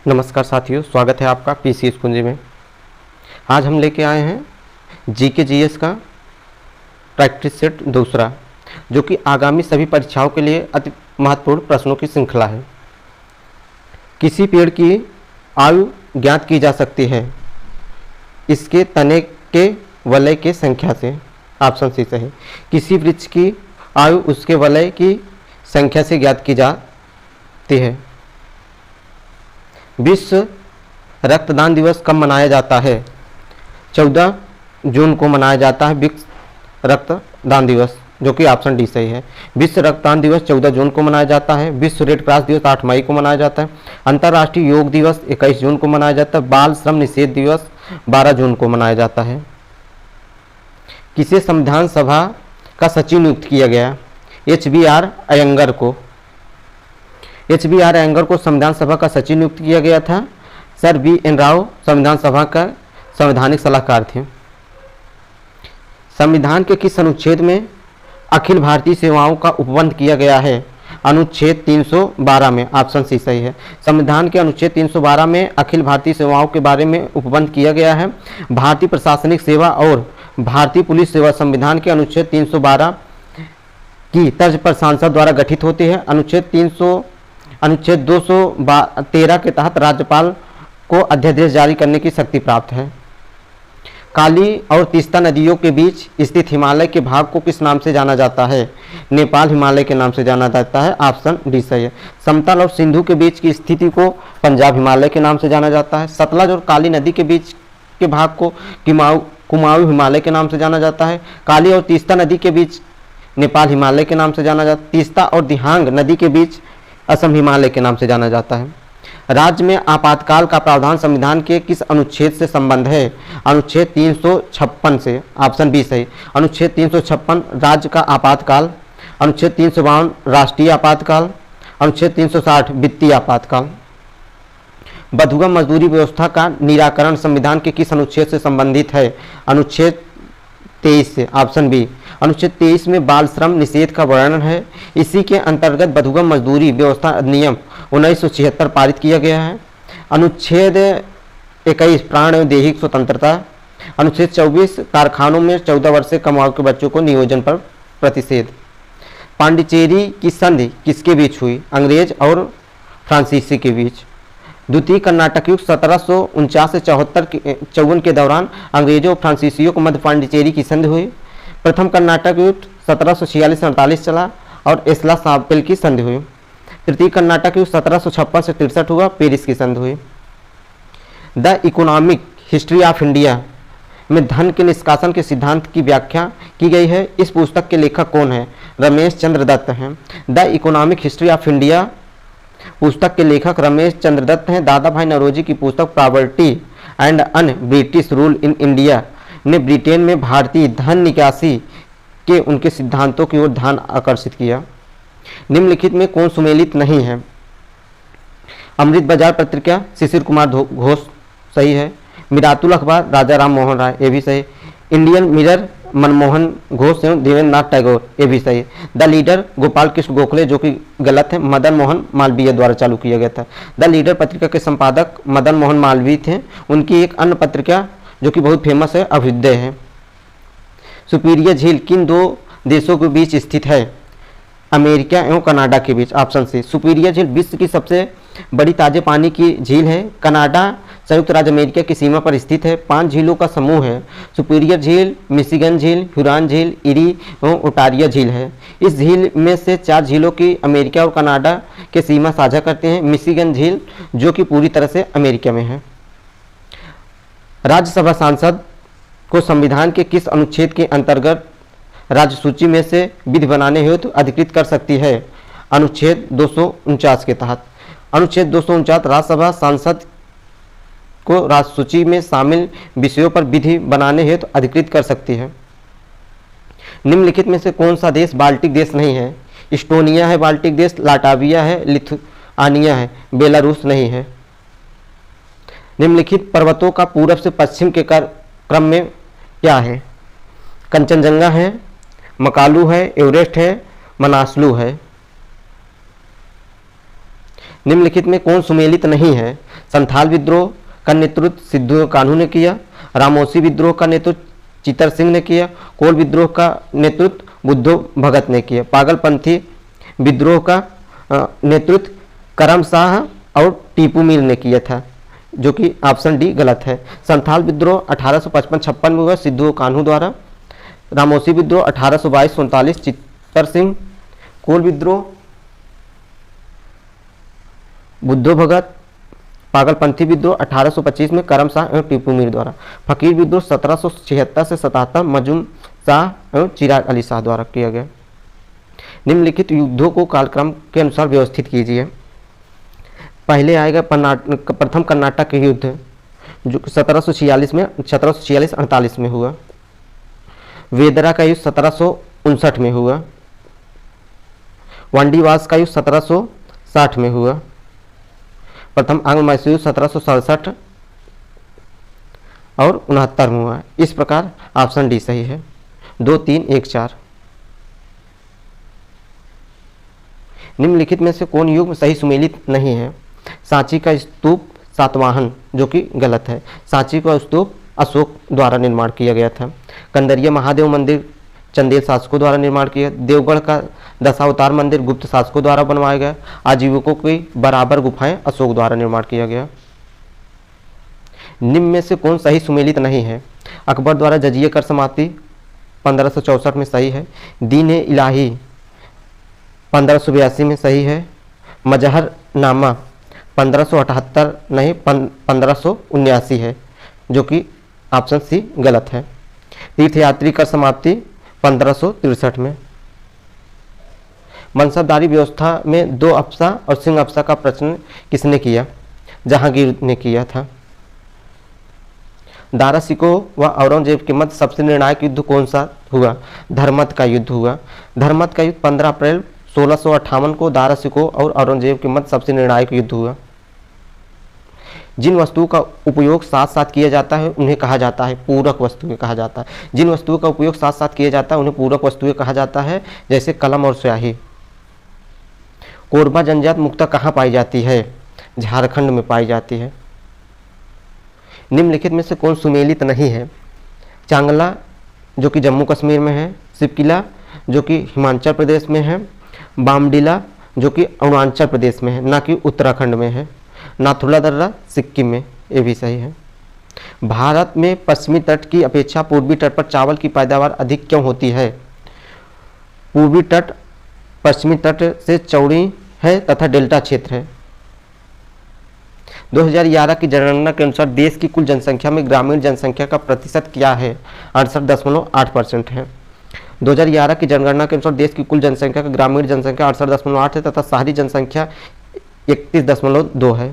नमस्कार साथियों, स्वागत है आपका पीसीएस कुंजी में। आज हम लेके आए हैं जीके जीएस का प्रैक्टिस सेट दूसरा, जो कि आगामी सभी परीक्षाओं के लिए अति महत्वपूर्ण प्रश्नों की श्रृंखला है। किसी पेड़ की आयु ज्ञात की जा सकती है इसके तने के वलय के संख्या से। ऑप्शन सी सही। किसी वृक्ष की आयु उसके वलय की संख्या से ज्ञात की जाती है। विश्व रक्तदान दिवस कब मनाया जाता है? 14 जून को मनाया जाता है विश्व रक्तदान दिवस, जो कि ऑप्शन डी सही है। विश्व रक्तदान दिवस 14 जून को मनाया जाता है। विश्व रेड क्रॉस दिवस 8 मई को मनाया जाता है। अंतर्राष्ट्रीय योग दिवस 21 जून को मनाया जाता है। बाल श्रम निषेध दिवस 12 जून को मनाया जाता है। किसे संविधान सभा का सचिव नियुक्त किया गया? HBR अयंगर को। HBR अयंगर को संविधान सभा का सचिव नियुक्त किया गया था। सर VN राव संविधान सभा का संवैधानिक सलाहकार थे। संविधान के किस अनुच्छेद में अखिल भारतीय सेवाओं का उपबंध किया गया है? अनुच्छेद 312 में। ऑप्शन सी सही है। संविधान के अनुच्छेद 312 में अखिल भारतीय सेवाओं के बारे में उपबंध किया गया है। भारतीय प्रशासनिक सेवा और भारतीय पुलिस सेवा संविधान के अनुच्छेद 312 की तर्ज पर सांसद द्वारा गठित होती है। अनुच्छेद 213 के तहत राज्यपाल को अध्यादेश जारी करने की शक्ति प्राप्त है। काली और तीस्ता नदियों के बीच स्थित हिमालय के भाग को किस नाम से जाना जाता है? नेपाल हिमालय के नाम से जाना जाता है। ऑप्शन डी सही है। समतल और सिंधु के बीच की स्थिति को पंजाब हिमालय के नाम से जाना जाता है। सतलज और काली नदी के बीच के भाग को कुमाऊं हिमालय के नाम से जाना जाता है। काली और तीस्ता नदी के बीच नेपाल हिमालय के नाम से जाना जाता है। तीस्ता और दिहांग नदी के बीच असम हिमालय के नाम से जाना जाता है। राज्य में आपातकाल का प्रावधान संविधान के किस अनुच्छेद से संबंध है? अनुच्छेद 356 से। ऑप्शन बी सही। अनुच्छेद 356 राज्य का आपातकाल। अनुच्छेद 352 राष्ट्रीय आपातकाल। अनुच्छेद 360 वित्तीय आपातकाल। बंधुआ मजदूरी व्यवस्था का निराकरण संविधान के किस अनुच्छेद से संबंधित है? अनुच्छेद 23 से। Option B. अनुच्छेद 23 में बाल श्रम निषेध का वर्णन है। इसी के अंतर्गत बंधुआ मजदूरी व्यवस्था अधिनियम 1976 पारित किया गया है। अनुच्छेद 21 प्राण एवं दैहिक स्वतंत्रता। अनुच्छेद 24 कारखानों में 14 वर्ष से कम आयु के बच्चों को नियोजन पर प्रतिषेध। पांडिचेरी की संधि किसके बीच हुई? अंग्रेज और फ्रांसीसी के बीच। द्वितीय कर्नाटक युद्ध 1749 से 54 के दौरान अंग्रेजों और फ्रांसीसियों को मध्य पांडिचेरी की संधि हुई। प्रथम कर्नाटक युद्ध 1746 से 48 चला और एस्ला सापेल की संधि हुई। तृतीय कर्नाटक युद्ध 1756 से 63 हुआ, पेरिस की संधि हुई। The economic history of India में धन के निष्कासन के सिद्धांत की व्याख्या की गई है। इस पुस्तक के लेखक कौन है? रमेश चंद्र दत्त हैं। The economic history of India पुस्तक के लेखक रमेश चंद्र दत्त हैं। दादा भाई नौरोजी की पुस्तक property and un British rule in India ने ब्रिटेन में भारतीय धन निकासी के उनके सिद्धांतों की ओर ध्यान आकर्षित किया। निम्नलिखित में कौन सुमेलित नहीं है? अमृत बाजार पत्रिका शिशिर कुमार घोष सही है। मिरातुल अखबार राजा राम मोहन राय, ये भी सही। इंडियन मिरर मनमोहन घोष एवं देवेंद्र नाथ टैगोर, ये भी सही। द लीडर गोपाल कृष्ण गोखले, जो कि गलत है, मदन मोहन मालवीय द्वारा चालू किया गया था। द लीडर पत्रिका के संपादक मदन मोहन मालवीय थे। उनकी एक अन्य पत्रिका जो कि बहुत फेमस है अभ्युदय है। सुपीरियर झील किन दो देशों के बीच स्थित है? अमेरिका एवं कनाडा के बीच। Option C. सुपीरियर झील विश्व की सबसे बड़ी ताजे पानी की झील है। कनाडा संयुक्त राज्य अमेरिका की सीमा पर स्थित है। 5 झीलों का समूह है। सुपीरियर झील, मिशिगन झील, ह्यूरॉन झील, इरी एवं ओटारिया झील है। इस झील में से 4 झीलों की अमेरिका और कनाडा के सीमा साझा करते हैं। मिशिगन झील जो कि पूरी तरह से अमेरिका में है। राज्यसभा सांसद को संविधान के किस अनुच्छेद के अंतर्गत राज्य सूची में से विधि बनाने हेतु अधिकृत कर सकती है? अनुच्छेद 249 के तहत। अनुच्छेद 249 राज्यसभा सांसद को राज्य सूची में शामिल विषयों पर विधि बनाने हेतु अधिकृत कर सकती है। निम्नलिखित में से कौन सा देश बाल्टिक देश नहीं है? इस्टोनिया है बाल्टिक देश, लाटविया है, लिथुआनिया है, बेलारूस नहीं है। निम्नलिखित पर्वतों का पूर्व से पश्चिम के क्रम में क्या है? कंचनजंगा है, मकालू है, एवरेस्ट है, मनासलू है। निम्नलिखित में कौन सुमेलित नहीं है? संथाल विद्रोह का नेतृत्व सिद्धू कान्हू ने किया, रामोसी विद्रोह का नेतृत्व चित्तर सिंह ने किया, कोल विद्रोह का नेतृत्व बुद्धो भगत ने किया, पागलपंथी विद्रोह का नेतृत्व करम शाह और टीपू मीर ने किया था, जो कि ऑप्शन डी गलत है। संथाल विद्रोह 1855-56 में हुआ सिद्धू कान्हू द्वारा, रामोसी विद्रोह 1822-47 चित्तर सिंह, कोल विद्रोह बुद्धो भगत, पागलपंथी विद्रोह 1825 में करम शाह एवं टीपू मीर द्वारा, फकीर विद्रोह 1776 से 77 मजूम शाह एवं चिराग अली शाह द्वारा किया गया। निम्नलिखित युद्धों को कालक्रम के अनुसार व्यवस्थित कीजिए। पहले आएगा प्रथम कर्नाटक के युद्ध जो 1746 में 1746-48 में हुआ। वेदरा का युद्ध 1759 में हुआ। वांडीवास का युद्ध 1760 में हुआ। प्रथम आंग्ल मैसूर 1767 और 69 में हुआ। इस प्रकार ऑप्शन डी सही है। 2, 3, 1, 4। निम्नलिखित में से कौन युग सही सुमेलित नहीं है? सांची का स्तूप सातवाहन, जो कि गलत है। सांची का स्तूप अशोक द्वारा निर्माण किया गया था। कंदरिया महादेव मंदिर चंदेल शासकों द्वारा निर्माण किया। देवगढ़ का दशावतार मंदिर गुप्त शासकों द्वारा बनवाया गया। आजीविकों की बराबर गुफाएं अशोक द्वारा निर्माण किया गया। निम्न में से कौन सही सुमेलित नहीं है? अकबर द्वारा जजिया कर समाप्ति 1564 में सही है। दीन ए इलाही 1582 में सही है। मजहर नामा 1578 नहीं 1579 है, जो कि ऑप्शन सी गलत है। तीर्थयात्री कर समाप्ति 1563 में। मनसबदारी व्यवस्था में 2 अफसा और सिंह अफसा का प्रश्न किसने किया? जहांगीर ने किया था। दारा सिकोह व औरंगजेब के मध्य सबसे निर्णायक युद्ध कौन सा हुआ? धर्मत का युद्ध हुआ। धर्मत का युद्ध 15 अप्रैल 1658 को दारा सिकोह और औरंगजेब के मध्य सबसे निर्णायक युद्ध हुआ। जिन वस्तुओं का उपयोग साथ साथ किया जाता है उन्हें कहा जाता है पूरक वस्तुएं कहा जाता है। जिन वस्तुओं का उपयोग साथ साथ किया जाता है उन्हें पूरक वस्तुएं कहा जाता है, जैसे कलम और स्याही। कोरबा जनजात मुक्ता कहाँ पाई जाती है? झारखंड में पाई जाती है। निम्नलिखित में से कौन सुमेलित नहीं है? चांगला, जो कि जम्मू कश्मीर में है। सिपकिला, जो कि हिमाचल प्रदेश में है। बामडिला, जो कि अरुणाचल प्रदेश में है, ना कि उत्तराखंड में है। नाथुला दर्रा सिक्किम में, ये भी सही है। भारत में पश्चिमी तट की अपेक्षा पूर्वी तट पर चावल की पैदावार अधिक क्यों होती है? पूर्वी तट पश्चिमी तट से चौड़ी है तथा डेल्टा क्षेत्र है। 2011 की जनगणना के अनुसार देश की कुल जनसंख्या में ग्रामीण जनसंख्या का प्रतिशत क्या है? 68.8% है। 2011 की जनगणना के अनुसार देश की कुल जनसंख्या का ग्रामीण जनसंख्या 68.8 है तथा शहरी जनसंख्या 31.2 है।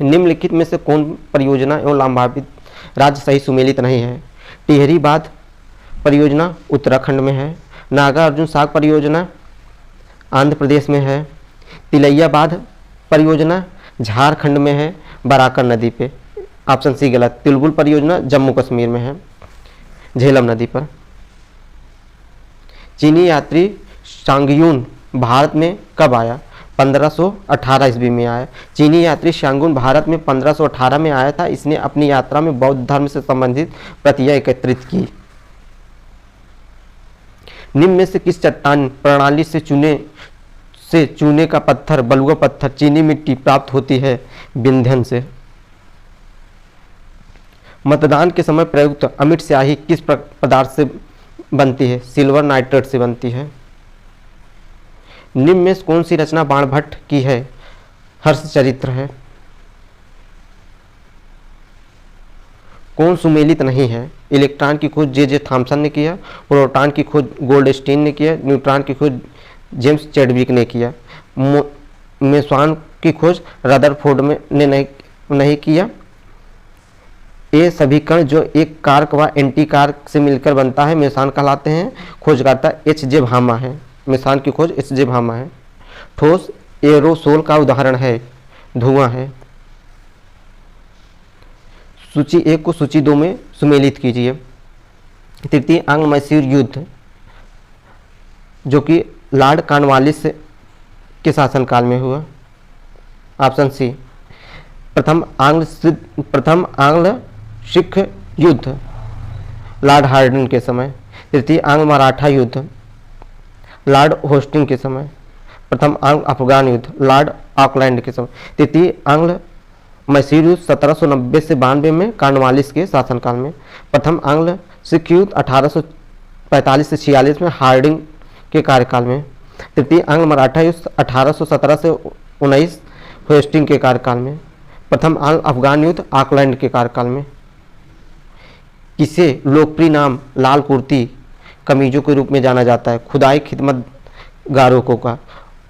निम्नलिखित में से कौन परियोजना एवं लाभान्वित राज्य सही सुमेलित नहीं है? टिहरी बांध परियोजना उत्तराखंड में है। नागा अर्जुन साग परियोजना आंध्र प्रदेश में है। तिलैया बांध परियोजना झारखंड में है, बराकर नदी पे। ऑप्शन सी गलत। तिलबुल परियोजना जम्मू कश्मीर में है, झेलम नदी पर। चीनी यात्री शांगयुन भारत में कब आया? 1518 ईस्वी में आया। चीनी यात्री शांगुन भारत में 1518 में आया था। इसने अपनी यात्रा में बौद्ध धर्म से संबंधित प्रतियां एकत्रित की। निम्न में से किस चट्टान प्रणाली से चूने का पत्थर बलुआ पत्थर चीनी मिट्टी प्राप्त होती है? विंध्यन से। मतदान के समय प्रयुक्त अमिट स्याही किस पदार्थ से बनती है? सिल्वर नाइट्रेट से बनती है। निम्न में कौन सी रचना बाणभट्ट की है? हर्षचरित्र है। कौन सुमेलित नहीं है? इलेक्ट्रॉन की खोज जे थॉमसन ने किया, प्रोटॉन की खोज गोल्डस्टीन ने किया, न्यूट्रॉन की खोज जेम्स चैडविक ने किया, मेसॉन की खोज रदरफोर्ड ने नहीं किया। ये सभी कण जो एक कारक व एंटी कारक से मिलकर बनता है मेसॉन कहलाते हैं। खोजकर्ता एच.जे. भामा है। मेसॉन की खोज एच.जे. भामा है। ठोस एरोसोल का उदाहरण है धुआं है। सूची 1 को सूची 2 में सुमेलित कीजिए। तृतीय आंग्ल मैसूर युद्ध, जो कि लॉर्ड कॉर्नवालिस के शासनकाल में हुआ। Option C. प्रथम आंग्ल सिख युद्ध लॉर्ड हार्डिंग के समय। तृतीय आंग्ल मराठा युद्ध लॉर्ड होस्टिंग के समय। प्रथम आंग्ल अफगान युद्ध लॉर्ड ऑकलैंड के समय। तृतीय आंग्ल मैसूर युद्ध 1790 से 92 में कॉर्नवालिस के शासनकाल में। प्रथम आंग्ल सिख युद्ध 1845 से 46 में हार्डिंग के कार्यकाल में। तृतीय आंग्ल मराठा युद्ध 1817 से 19 होस्टिंग के कार्यकाल में। प्रथम आंग्ल अफगान युद्ध ऑकलैंड के कार्यकाल में। किसे लोकप्रिय नाम लाल कुर्ती कमीजों के रूप में जाना जाता है? खुदाई खिदमतगारों को का।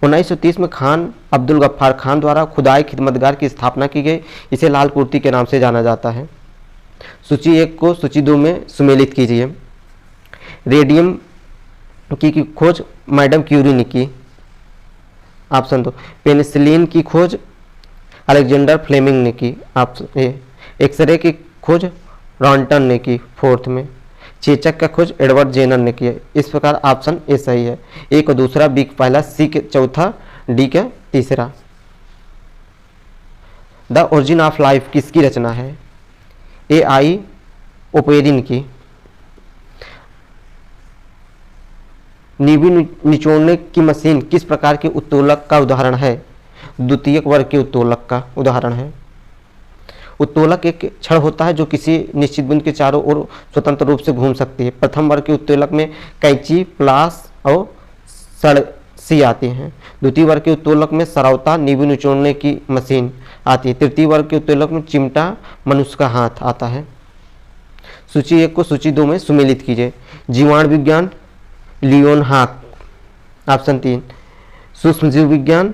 1930 में खान अब्दुल गफ्फार खान द्वारा खुदाई खिदमतगार की स्थापना की गई। इसे लाल कुर्ती के नाम से जाना जाता है। सूची 1 को सूची 2 में सुमेलित कीजिए। रेडियम की खोज मैडम क्यूरी ने की। ऑप्शन 2। पेनिसिलिन की खोज अलेक्जेंडर फ्लेमिंग ने की। Option A. एक्सरे की खोज रॉन्टन ने की 4th में। चेचक का खोज एडवर्ड जेनर ने किया। इस प्रकार ऑप्शन ए सही है। ए को दूसरा, बी का पहला, सी के चौथा, डी का तीसरा। द ओरिजिन ऑफ लाइफ किसकी रचना है? ए आई ओपेरिन की। नींबू निचोड़ने की मशीन किस प्रकार के उत्तोलक का उदाहरण है? द्वितीयक वर्ग के उत्तोलक का उदाहरण है। उत्तोलक एक छड़ होता है जो किसी निश्चित बिंदु के चारों ओर स्वतंत्र रूप से घूम सकती है। प्रथम वर्ग के उत्तोलक में कैंची, प्लास और सड़सी आती हैं। द्वितीय वर्ग के उत्तोलक में सरौता, नींबू निचोड़ने की मशीन आती है। तृतीय वर्ग के उत्तोलक में चिमटा, मनुष्य का हाथ आता है। सूची 1 को सूची 2 में सुमेलित कीजिए। जीवाणु विज्ञान लियोन हाक। ऑप्शन 3। सूक्ष्म जीव विज्ञान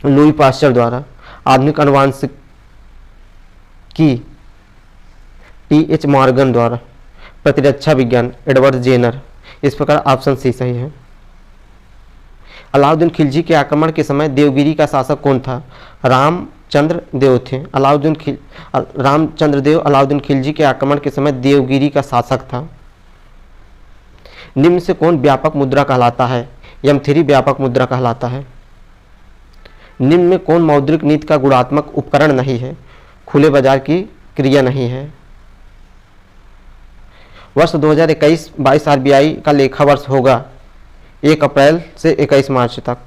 लुई पास्चर द्वारा। आधुनिक आनुवंशिकी टी.एच. मॉर्गन द्वारा। प्रतिरक्षा विज्ञान एडवर्ड जेनर। इस प्रकार ऑप्शन सी सही है। अलाउद्दीन खिलजी के आक्रमण के समय देवगिरी का शासक कौन था? रामचंद्र देव थे। रामचंद्र देव अलाउद्दीन खिलजी के आक्रमण के समय देवगिरी का शासक था। निम्न से कौन व्यापक मुद्रा कहलाता है? M3 व्यापक मुद्रा कहलाता है। निम्न में कौन मौद्रिक नीति का गुणात्मक उपकरण नहीं है? खुले बाजार की क्रिया नहीं है। वर्ष 2021-22 आरबीआई का लेखा वर्ष होगा 1 अप्रैल से 21 मार्च तक।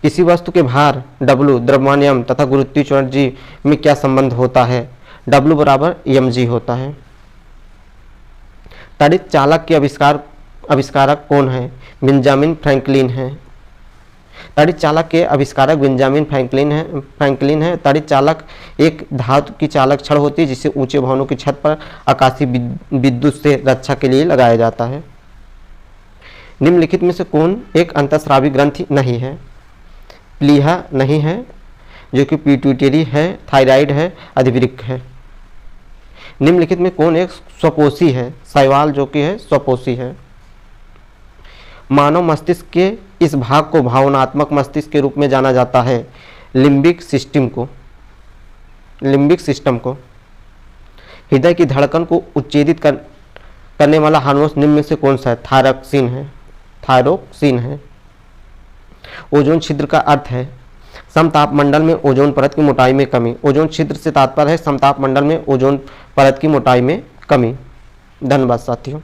किसी वस्तु के भार W, द्रव्यमान तथा गुरुत्वाकर्षण G में क्या संबंध होता है? W बराबर mg होता है। तड़ित चालक के आविष्कारक कौन है? बेंजामिन फ्रैंकलिन है। तड़ित चालक के आविष्कारक बेंजामिन फ्रैंकलिन है। तड़ित चालक एक धातु की चालक छड़ होती है जिसे ऊंचे भवनों की छत पर आकाशीय विद्युत से रक्षा के लिए लगाया जाता है। निम्नलिखित में से कौन एक अंतःस्रावी ग्रंथि नहीं है? प्लीहा नहीं है, जो कि पिट्यूटरी है, थायराइड है, अधिवृक्क है। निम्नलिखित में कौन एक स्वपोषी है? शैवाल जो कि है स्वपोषी है। मानव मस्तिष्क के इस भाग को भावनात्मक मस्तिष्क के रूप में जाना जाता है। लिम्बिक सिस्टम को। हृदय की धड़कन को उत्तेजित करने वाला हार्मोन निम्न में से कौन सा है? थायरोक्सिन है। ओजोन छिद्र का अर्थ है समतापमंडल में ओजोन परत की मोटाई में कमी। ओजोन छिद्र से तात्पर्य है समतापमंडल में ओजोन परत की मोटाई में कमी। धन्यवाद साथियों।